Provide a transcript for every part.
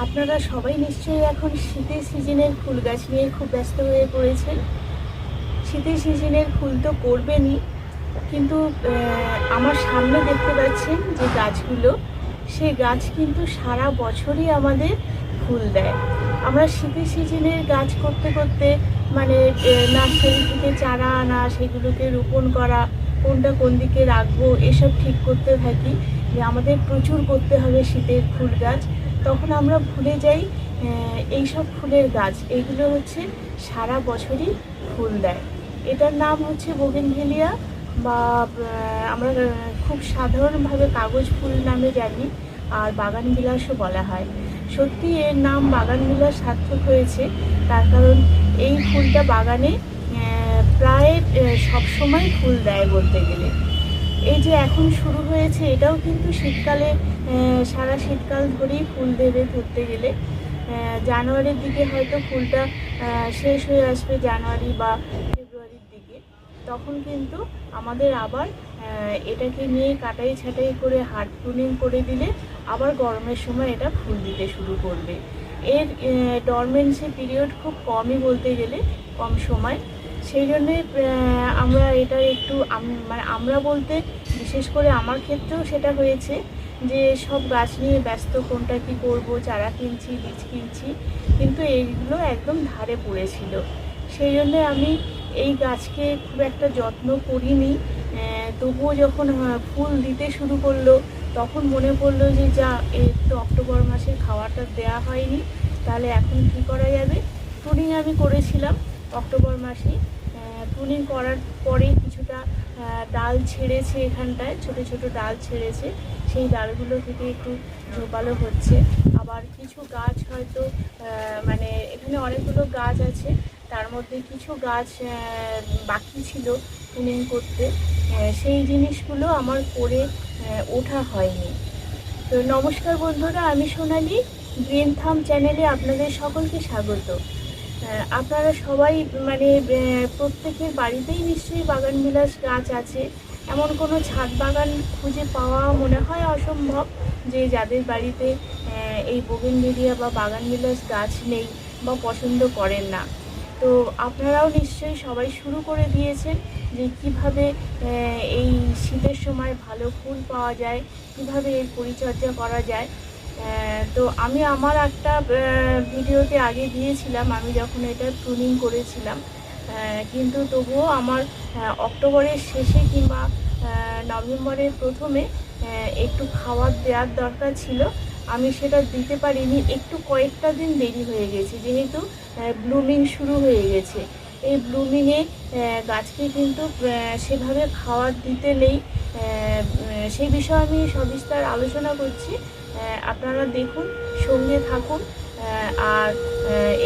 আপনারা সবাই নিশ্চয়ই এখন শীতের সিজনের ফুল গাছ নিয়ে খুব ব্যস্ত হয়ে পড়েছেন। শীতের সিজনের ফুল তো করবেনই, কিন্তু আমার সামনে দেখতে পাচ্ছেন যে গাছগুলো, সেই গাছ কিন্তু সারা বছরই আমাদের ফুল দেয়। আমরা শীতের সিজনের গাছ করতে করতে মানে নার্সারি থেকে চারা আনা, সেগুলোকে রোপণ করা, কোনটা কোন দিকে রাখবো এসব ঠিক করতে থাকি যে আমাদের প্রচুর করতে হবে শীতের ফুল গাছ। তখন আমরা ভুলে যাই এই সব ফুলের গাছ, এইগুলো হচ্ছে সারা বছরই ফুল দেয়। এটার নাম হচ্ছে বোগেনভেলিয়া, বা আমরা খুব সাধারণভাবে কাগজ ফুল নামে জানি, আর বাগানবিলাসও বলা হয়। সত্যি এর নাম বাগানবিলাস সার্থক হয়েছে, তার কারণ এই ফুলটা বাগানে প্রায় সবসময় ফুল দেয় বলতে গেলে। এই যে এখন শুরু হয়েছে, এটাও কিন্তু শীতকালে সারা শীতকাল ধরেই ফুল দেবে ধরতে গেলে। জানুয়ারির দিকে হয়তো ফুলটা শেষ হয়ে আসবে, জানুয়ারি বা ফেব্রুয়ারির দিকে। তখন কিন্তু আমাদের আবার এটাকে নিয়ে কাটাই ছাটাই করে হার্ড প্রুনিং করে দিলে আবার গরমের সময় এটা ফুল দিতে শুরু করবে। এর ডরমেন্সি পিরিয়ড খুব কমই বলতে গেলে, কম সময়। সেই জন্যে আমরা এটা একটু মানে আমরা বলতে বিশেষ করে আমার ক্ষেত্রেও সেটা হয়েছে যে সব গাছ নিয়ে ব্যস্ত, কোনটা কি করব, চারা কিনছি, বীজ কিনছি, কিন্তু এইগুলো একদম ধারে পড়েছিল। সেই জন্যে আমি এই গাছকে খুব একটা যত্ন করিনি। তবুও যখন ফুল দিতে শুরু করলো তখন মনে পড়লো যে যা, এর তো অক্টোবর মাসের খাওয়াটা দেওয়া হয়নি, তাহলে এখন কী করা যাবে। প্রুনিং আমি করেছিলাম অক্টোবর মাসে। প্রুনিং করার পরে কিছুটা ডাল ছেড়েছে, এখানটায় ছোট ছোট ডাল ছেড়েছে, সেই ডালগুলো থেকে একটু ঝোপালো হচ্ছে। আবার কিছু গাছ হয়তো মানে এখানে অনেকগুলো গাছ আছে, তার মধ্যে কিছু গাছ বাকি ছিল প্রুনিং করতে, সেই জিনিসগুলো আমার করে ওঠা হয়নি। তো নমস্কার বন্ধুরা, আমি সোনালি, গ্রিন থাম চ্যানেলে আপনাদের সকলকে স্বাগত। আপনারা সবাই মানে প্রত্যেকের বাড়িতেই নিশ্চয়ই বাগানবিলাস গাছ আছে। এমন কোনো ছাদ বাগান খুঁজে পাওয়া মনে হয় অসম্ভব যে যাদের বাড়িতে এই বোগেনভেলিয়া বা বাগানবিলাস গাছ নেই বা পছন্দ করেন না। তো আপনারাও নিশ্চয়ই সবাই শুরু করে দিয়েছেন যে কিভাবে এই শীতের সময় ভালো ফুল পাওয়া যায়, কিভাবে এর পরিচর্যা করা যায়। তো আমি আমার একটা ভিডিওতে আগে দিয়েছিলাম আমি যখন এটা প্রুনিং করেছিলাম, কিন্তু তবুও আমার অক্টোবরের শেষে কিংবা নভেম্বরের প্রথমে একটু খাবার দেওয়ার দরকার ছিল, আমি সেটা দিতে পারিনি। একটু কয়েকটা দিন দেরি হয়ে গেছে, যেহেতু ব্লুমিং শুরু হয়ে গেছে। এই ব্লুমিংয়ে গাছকে কিন্তু সেভাবে খাবার দিতে নেই। সেই বিষয়ে আমি সবিস্তার আলোচনা করছি, আপনারা দেখুন, সঙ্গে থাকুন, আর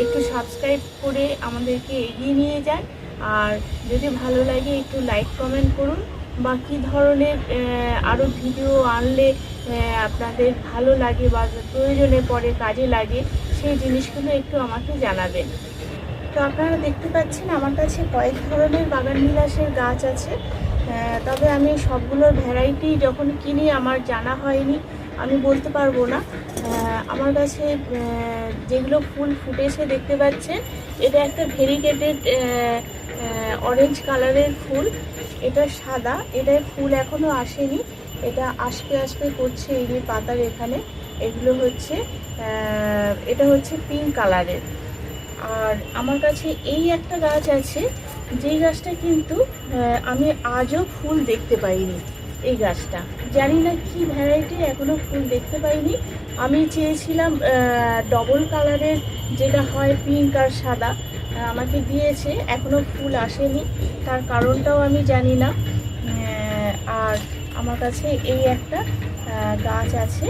একটু সাবস্ক্রাইব করে আমাদেরকে এগিয়ে নিয়ে যান। আর যদি ভালো লাগে একটু লাইক কমেন্ট করুন, বা কী ধরনের আরও ভিডিও আনলে আপনাদের ভালো লাগে বা প্রয়োজনে পরে কাজে লাগে, সেই জিনিসগুলো একটু আমাকে জানাবেন। তো আপনারা দেখতে পাচ্ছেন আমার কাছে কয়েক ধরনের বাগানবিলাসের গাছ আছে, তবে আমি সবগুলোর ভ্যারাইটি যখন কিনি আমার জানা হয়নি, আমি বলতে পারবো না। আমার কাছে যেগুলো ফুল ফুটেছে দেখতে পাচ্ছেন, এটা একটা ভেরিগেটেড অরেঞ্জ কালারের ফুল, এটা সাদা, এটার ফুল এখনও আসেনি, এটা আসবে আসবে করছে এই যে পাতার এখানে। এগুলো হচ্ছে এটা হচ্ছে পিঙ্ক কালারের। আর আমার কাছে এই একটা গাছ আছে, যেই গাছটা কিন্তু আমি আজও ফুল দেখতে পাইনি। এই গাছটা জানি না কি ভ্যারাইটি, এখনও ফুল দেখতে পাইনি। আমি চেয়েছিলাম ডবল কালারের, যেটা হয় পিঙ্ক আর সাদা, আমাকে দিয়েছে, এখনও ফুল আসেনি, তার কারণটাও আমি জানি না। আর আমার কাছে এই একটা গাছ আছে,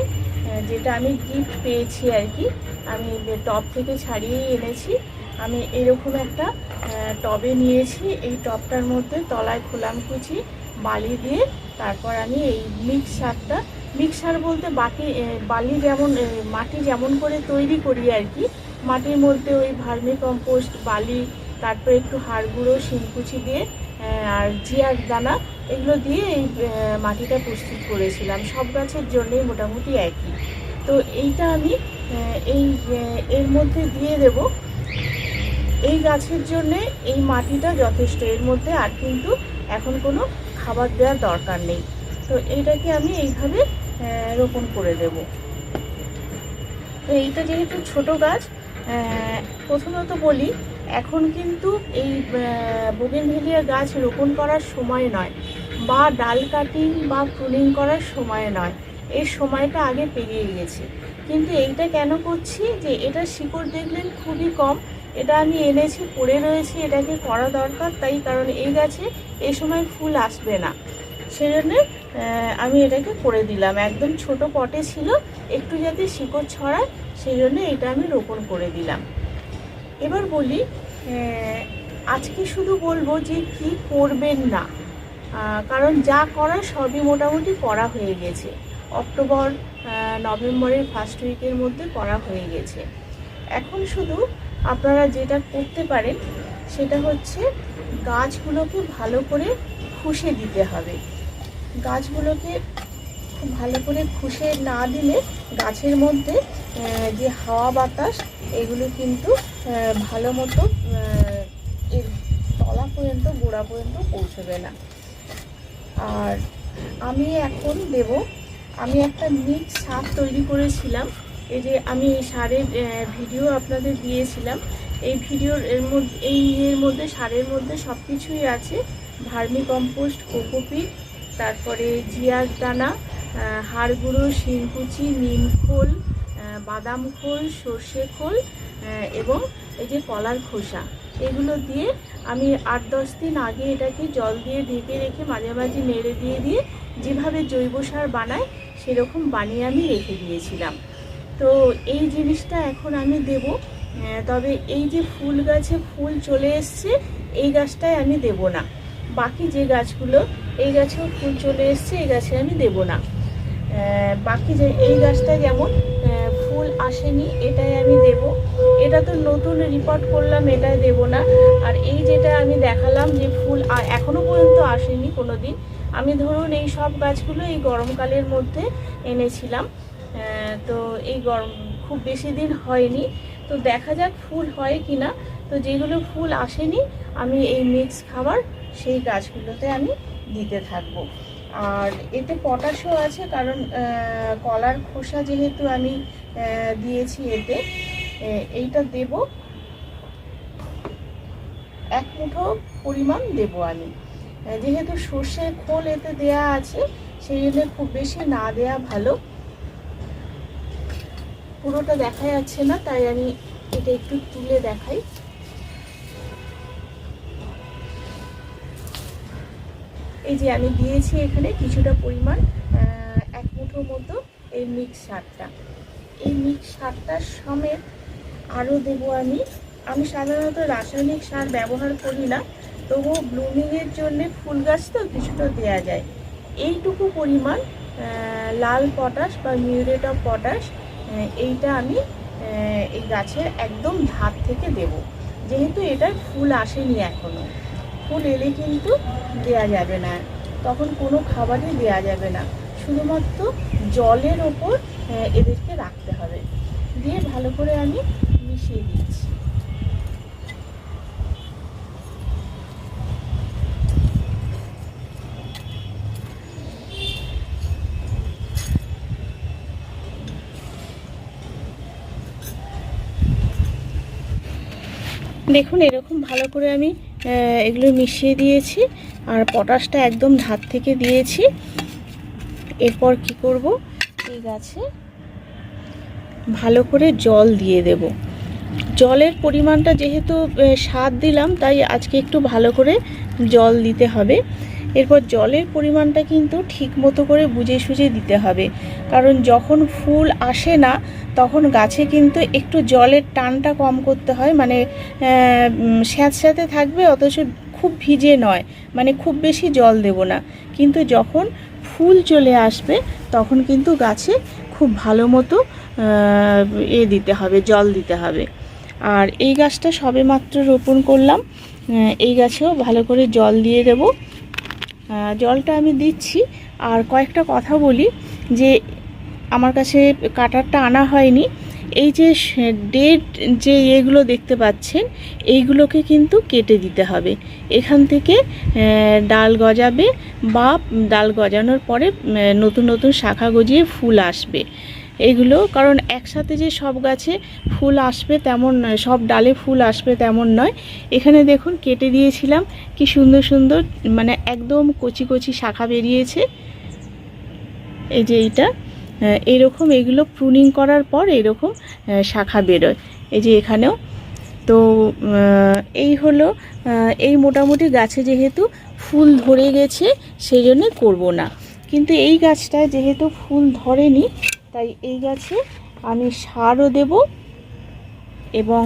যেটা আমি গিফট পেয়েছি আর কি, আমি টব থেকে ছাড়িয়েই এনেছি। আমি এরকম একটা টবে নিয়েছি, এই টবটার মধ্যে তলায় খোলামকুচি বালি দিয়ে তারপর আমি এই মিক্সার বলতে বালি যেমন মাটি যেমন করে তৈরি করি আর কি, মাটির মধ্যে ওই ভার্মি কম্পোস্ট, বালি, তারপরে একটু হাড় গুঁড়ো, শিংকুচি দিয়ে আর জিয়ার দানা, এগুলো দিয়ে এই মাটিটা প্রস্তুত করেছিলাম। সব গাছের জন্যই মোটামুটি একই। তো এইটা আমি এই এর মধ্যে দিয়ে দেব। এই গাছের জন্যে এই মাটিটা যথেষ্ট, এর মধ্যে আর কিন্তু এখন কোনো খাবার দেওয়ার দরকার নেই। তো এইটাকে আমি এইভাবে রোপণ করে দেব। তো এইটা যেহেতু ছোট গাছ, প্রথমত বলি এখন কিন্তু এই বোগেনভেলিয়া গাছ রোপণ করার সময় নয়, বা ডাল কাটিং বা প্রুনিং করার সময় নয়, এর সময়টা আগে পেরিয়ে গেছে। কিন্তু এইটা কেন করছি, যে এটা শিকড় দেখলেন খুবই কম, এটা আমি এনেছি পড়ে রয়েছে, এটাকে করা দরকার, তাই কারণ এই গাছে এই সময় ফুল আসবে না, সেজন্য আমি এটাকে করে দিলাম। একদম ছোট পটে ছিল, একটু যাতে শিকড় ছড়ায় সেই জন্য এটা আমি রোপণ করে দিলাম। এবার বলি, আজকে শুধু বলবো যে কি করবেন না, কারণ যা করার সবই মোটামুটি করা হয়ে গেছে। অক্টোবর নভেম্বরের ফার্স্ট উইকের মধ্যে করা হয়ে গেছে। এখন শুধু আপনারা যেটা করতে পারেন সেটা হচ্ছে গাছগুলোকে ভালো করে খুশে দিতে হবে। গাছগুলোকে খুব ভালো করে খুশে না দিলে গাছের মধ্যে যে হাওয়া বাতাস এগুলো কিন্তু ভালো মতো এর তলা পর্যন্ত, গোড়া পর্যন্ত পৌঁছবে না। আর আমি এখন দেব, আমি একটা মিক্স সার তৈরি করেছিলাম। এই যে আমি এই সারের ভিডিও আপনাদের দিয়েছিলাম, এই ভিডিওর এর মধ্যে সারের মধ্যে সব কিছুই আছে। ভার্মি কম্পোস্ট, কোকোপিট, তারপরে জিয়ার দানা, হাড় গুঁড়ো, শিংকুচি, নিম খোল, বাদাম খোল, সর্ষে খোল এবং এই যে কলার খোসা, এগুলো দিয়ে আমি 8-10 দিন আগে এটাকে জল দিয়ে ঢেকে রেখে মাঝে মাঝে নেড়ে দিয়ে যেভাবে জৈব সার বানায় সেরকম বানিয়ে আমি রেখে দিয়েছিলাম। তো এই জিনিসটা এখন আমি দেব। তবে এই যে ফুল গাছে ফুল চলে এসছে, এই গাছটায় আমি দেব না। বাকি যে গাছগুলো, এই গাছেও ফুল চলে এসছে, এই গাছে আমি দেব না। বাকি যে এই গাছটায় যেমন ফুল আসেনি, এটাই আমি দেব। এটা তো নতুন রিপোর্ট করলাম, এটাই দেব না। আর এই যেটা আমি দেখালাম যে ফুল এখনো পর্যন্ত আসেনি কোনো দিন, আমি ধরুন এই সব গাছগুলো এই গরমকালের মধ্যে এনেছিলাম। তো এই গরম খুব বেশি দিন হয়নি, তো দেখা যাক ফুল হয় কি না। তো যেগুলো ফুল আসেনি আমি এই মিক্স খাবার সেই গাছগুলোতে আমি দিতে থাকবো। আর এতে পটাশও আছে, কারণ কলার খোসা যেহেতু আমি দিয়েছি এতে, এইটা দেব। 1 মুঠো পরিমাণ দেব আমি, যেহেতু সর্ষের খোল এতে দেয়া আছে সেই জন্য খুব বেশি না দেয়া ভালো। পুরোটা দেখা যাচ্ছে না, তাই আমি এটা একটু তুলে দেখাই। এই যে আমি দিয়েছি এখানে কিছুটা পরিমাণ, 1 মুঠো মতো এই মিক্স সারটা। এই মিক্স সারটার সমেত আরও দেবো আমি সাধারণত রাসায়নিক সার ব্যবহার করি না, তবুও ব্লুমিংয়ের জন্যে ফুল গাছ তো কিছুটা দেওয়া যায়। এইটুকু পরিমাণ লাল পটাশ বা মিউরেট অফ পটাশ, এইটা আমি এই গাছের একদম ধার থেকে দেব। যেহেতু এটার ফুল আসেনি এখনও, ফুল এলে কিন্তু দেয়া যাবে না, তখন কোনো খাবারই দেয়া যাবে না, শুধুমাত্র জলের ওপর এদেরকে রাখতে হবে। দিয়ে ভালো করে আমি মিশিয়ে দিচ্ছি। দেখুন এরকম ভালো করে আমি এগুলো মিশিয়ে দিয়েছি, আর পটাশটা একদম ধার থেকে দিয়েছি। এরপর কি করব, এই গাছে ভালো করে জল দিয়ে দেব। জলের পরিমাণটা যেহেতু সার দিলাম, তাই আজকে একটু ভালো করে জল দিতে হবে। এরপর জলের পরিমাণটা কিন্তু ঠিক মতো করে বুঝে সুঝে দিতে হবে, কারণ যখন ফুল আসে না তখন গাছে কিন্তু একটু জলের টানটা কম করতে হয়, মানে স্যাঁতস্যাঁতে থাকবে, অথচ খুব ভিজে নয়, মানে খুব বেশি জল দেব না। কিন্তু যখন ফুল চলে আসবে তখন কিন্তু গাছে খুব ভালো মতো দিতে হবে, জল দিতে হবে। আর এই গাছটা সবেমাত্র রোপণ করলাম, এই গাছেও ভালো করে জল দিয়ে দেব। জলটা আমি দিচ্ছি। আর কয়েকটা কথা বলি, যে আমার কাছে কাটারটা আনা হয়নি, এই যে ডেড যে এগুলো দেখতে পাচ্ছেন, এইগুলোকে কিন্তু কেটে দিতে হবে। এখান থেকে ডাল গজাবে বা ডাল গজানোর পরে নতুন নতুন শাখা গজিয়ে ফুল আসবে। এগুলো কারণ একসাথে যে সব গাছে ফুল আসবে তেমন নয়, সব ডালে ফুল আসবে তেমন নয়। এখানে দেখুন কেটে দিয়েছিলাম, কি সুন্দর সুন্দর মানে একদম কচি কচি শাখা বেরিয়েছে। এই যে এইটা এইরকম, এগুলো প্রুনিং করার পর এরকম শাখা বেরোয়। এই যে এখানেও তো এই হলো, এই মোটামুটি গাছে যেহেতু ফুল ধরে গেছে সেই জন্য করবো না, কিন্তু এই গাছটা যেহেতু ফুল ধরেনি তাই এই গাছে আমি সারও দেব এবং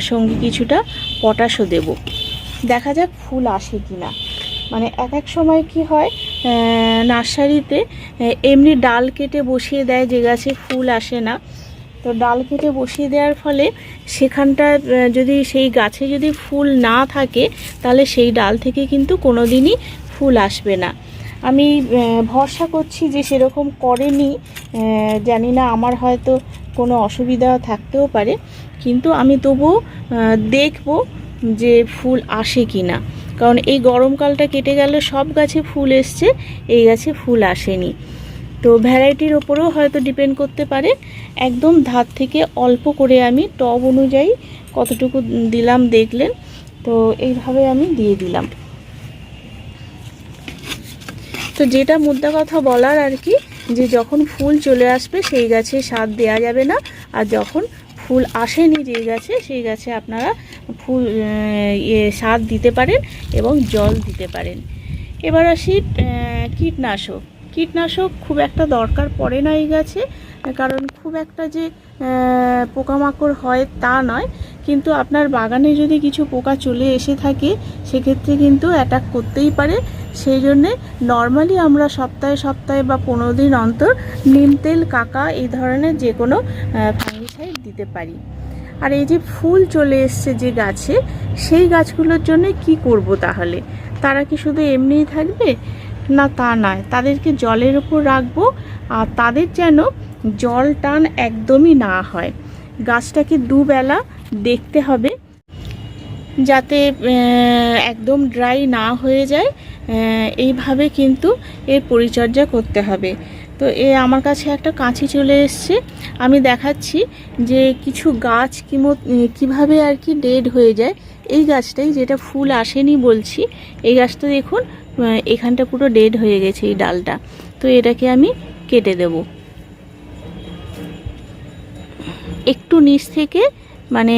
সঙ্গে কিছুটা পটাশও দেব। দেখা যাক ফুল আসে কি না। মানে এক এক সময় কি হয়, নার্সারিতে এমনি ডাল কেটে বসিয়ে দেয় যে গাছে ফুল আসে না, তো ডাল কেটে বসিয়ে দেওয়ার ফলে সেখানটা যদি সেই গাছে যদি ফুল না থাকে তাহলে সেই ডাল থেকে কিন্তু কোনো দিনই ফুল আসবে না। আমি ভরসা করছি যে সেরকম করেনি, জানি না, আমার হয়তো কোনো অসুবিধা থাকতেও পারে, কিন্তু আমি তবুও দেখব যে ফুল আসে কি না। কারণ এই গরমকালটা কেটে গেল, সব গাছে ফুল এসছে, এই গাছে ফুল আসেনি। তো ভ্যারাইটির ওপরেও হয়তো ডিপেন্ড করতে পারে। একদম ধার থেকে অল্প করে আমি টব অনুযায়ী কতটুকু দিলাম দেখলেন, তো এইভাবে আমি দিয়ে দিলাম। তো যেটা মুদ্রা কথা বলার আর কি, যে যখন ফুল চলে আসবে সেই গাছে সার দেওয়া যাবে না, আর যখন ফুল আসেনি যেই গাছে সেই গাছে আপনারা ফুল সার দিতে পারেন এবং জল দিতে পারেন। এবার আসি কীটনাশক। কীটনাশক খুব একটা দরকার পড়ে না এই গাছে, কারণ খুব একটা যে পোকামাকড় হয় তা নয়, কিন্তু আপনার বাগানে যদি কিছু পোকা চলে এসে থাকে সেক্ষেত্রে কিন্তু অ্যাটাক করতেই পারে। সেই জন্যে নর্মালি আমরা সপ্তাহে সপ্তাহে বা 15 দিন অন্তর নিম তেল, কাকা এই ধরনের যে কোনো ফাঙ্গিসাইড দিতে পারি। আর এই যে ফুল চলে এসছে যে গাছে, সেই গাছগুলোর জন্য কি করব তাহলে? তারা কি শুধু এমনিই থাকবে? না, তা নয়, তাদেরকে জলের উপর রাখবো, আর তাদের যেন জল টান একদমই না হয়। গাছটাকে দুবেলা দেখতে হবে যাতে একদম ড্রাই না হয়ে যায়, এইভাবে কিন্তু এর পরিচর্যা করতে হবে। তো আমার কাছে একটা কাঁচি চলে এসছে, আমি দেখাচ্ছি যে কিছু গাছ কিভাবে আর কি ডেড হয়ে যায়। এই গাছটাই যেটা ফুল আসেনি বলছি, এই গাছটা দেখুন এখানটা পুরো ডেড হয়ে গেছে এই ডালটা। তো এটাকে আমি কেটে দেব। একটু নিচ থেকে, মানে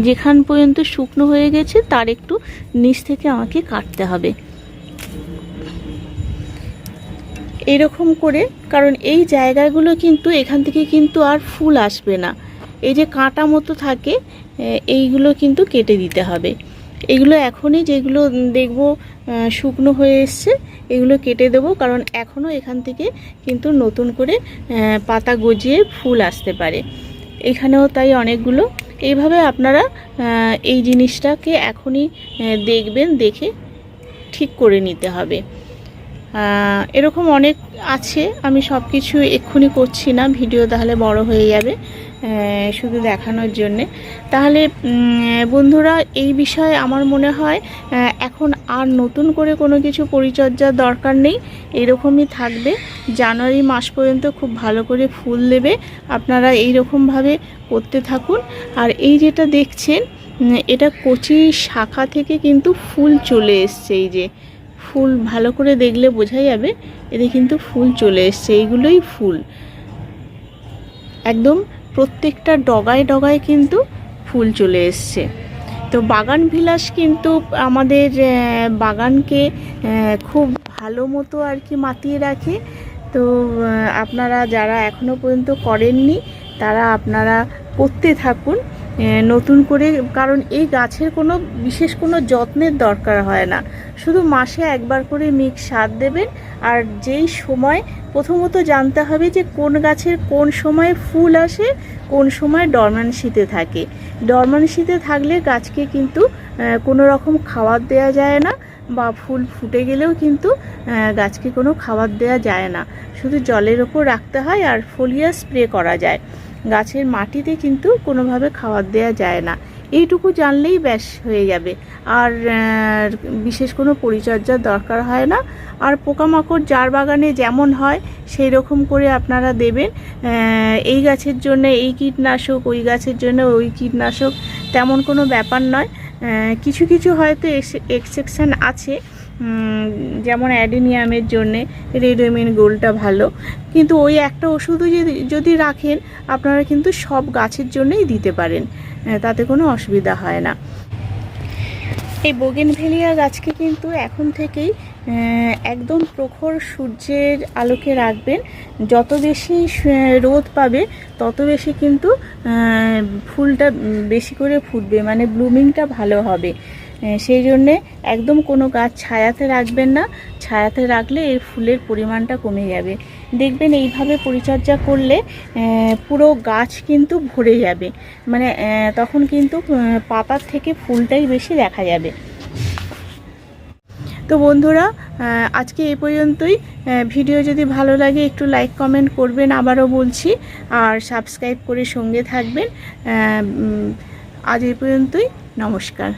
যেখান পর্যন্ত শুকনো হয়ে গেছে তার একটু নিচ থেকে আমাকে কাটতে হবে এরকম করে, কারণ এই জায়গাগুলো কিন্তু এখান থেকে কিন্তু আর ফুল আসবে না। এই যে কাঁটা মতো থাকে এইগুলো কিন্তু কেটে দিতে হবে। এগুলো এখনই যেগুলো দেখব শুকনো হয়ে এসছে এগুলো কেটে দেবো, কারণ এখনও এখান থেকে কিন্তু নতুন করে পাতা গজিয়ে ফুল আসতে পারে। এখানেও তাই অনেকগুলো। এইভাবে আপনারা এই জিনিসটাকে এখনই দেখবেন, দেখে ঠিক করে নিতে হবে। এরকম অনেক আছে, আমি সব কিছু এক্ষুনি করছি না, ভিডিও তাহলে বড় হয়ে যাবে, শুধু দেখানোর জন্যে। তাহলে বন্ধুরা, এই বিষয়ে আমার মনে হয় এখন আর নতুন করে কোনো কিছু পরিচর্যার দরকার নেই, এরকমই থাকবে। জানুয়ারি মাস পর্যন্ত খুব ভালো করে ফুল দেবে, আপনারা এই রকমভাবে করতে থাকুন। আর এই যেটা দেখছেন এটা কচি শাখা থেকে কিন্তু ফুল চলে এসছে। এই যে ফুল ভালো করে দেখলে বোঝা যাবে, এতে কিন্তু ফুল চলে এসছে, এইগুলোই ফুল। একদম প্রত্যেকটা ডগায় ডগায় কিন্তু ফুল চলে এসছে। তো বাগান বিলাস কিন্তু আমাদের বাগানকে খুব ভালো মতো আর কি মাতিয়ে রাখে। তো আপনারা যারা এখনও পর্যন্ত করেননি তারা আপনারা করতে থাকুন নতুন করে, কারণ এই গাছের কোনো বিশেষ কোনো যত্নের দরকার হয় না, শুধু মাসে একবার করে মিক্স সার দেবেন। আর যেই সময় প্রথমত জানতে হবে যে কোন গাছের কোন সময় ফুল আসে, কোন সময় ডরম্যান্সিতে থাকে। ডরম্যান্সিতে থাকলে গাছকে কিন্তু কোনো রকম খাবার দেওয়া যায় না, বা ফুল ফুটে গেলেও কিন্তু গাছকে কোনো খাবার দেওয়া যায় না, শুধু জলের ওপর রাখতে হয় আর ফোলিয়ার স্প্রে করা যায়। গাছের মাটিতে কিন্তু কোনোভাবে খাবার দেওয়া যায় না। এইটুকু জানলেই ব্যাস হয়ে যাবে, আর বিশেষ কোনো পরিচর্যার দরকার হয় না। আর পোকামাকড় যার বাগানে যেমন হয় সেই রকম করে আপনারা দেবেন। এই গাছের জন্য এই কীটনাশক, ওই গাছের জন্য ওই কীটনাশক, তেমন কোনো ব্যাপার নয়। কিছু কিছু হয়তো এক্সেপশান আছে, যেমন অ্যাডেনিয়ামের জন্যে রেডোমিন গোল্ডটা ভালো, কিন্তু ওই একটা ওষুধও যদি রাখেন আপনারা কিন্তু সব গাছের জন্যই দিতে পারেন, তাতে কোনো অসুবিধা হয় না। এই বোগেনভেলিয়া গাছকে কিন্তু এখন থেকেই একদম প্রখর সূর্যের আলোকে রাখবেন। যত বেশি রোদ পাবে তত বেশি কিন্তু ফুলটা বেশি করে ফুটবে, মানে ব্লুমিংটা ভালো হবে। সেই জন্যে একদম কোনো গাছ ছায়াতে রাখবেন না, ছায়াতে রাখলে এর ফুলের পরিমাণটা কমে যাবে। দেখবেন এইভাবে পরিচর্যা করলে পুরো গাছ কিন্তু ভরে যাবে, মানে তখন কিন্তু পাতার থেকে ফুলটাই বেশি দেখা যাবে। তো বন্ধুরা, আজকে এই পর্যন্তই। ভিডিও যদি ভালো লাগে একটু লাইক কমেন্ট করবেন, আবারও বলছি, আর সাবস্ক্রাইব করে সঙ্গে থাকবেন। আজ এই পর্যন্তই, নমস্কার।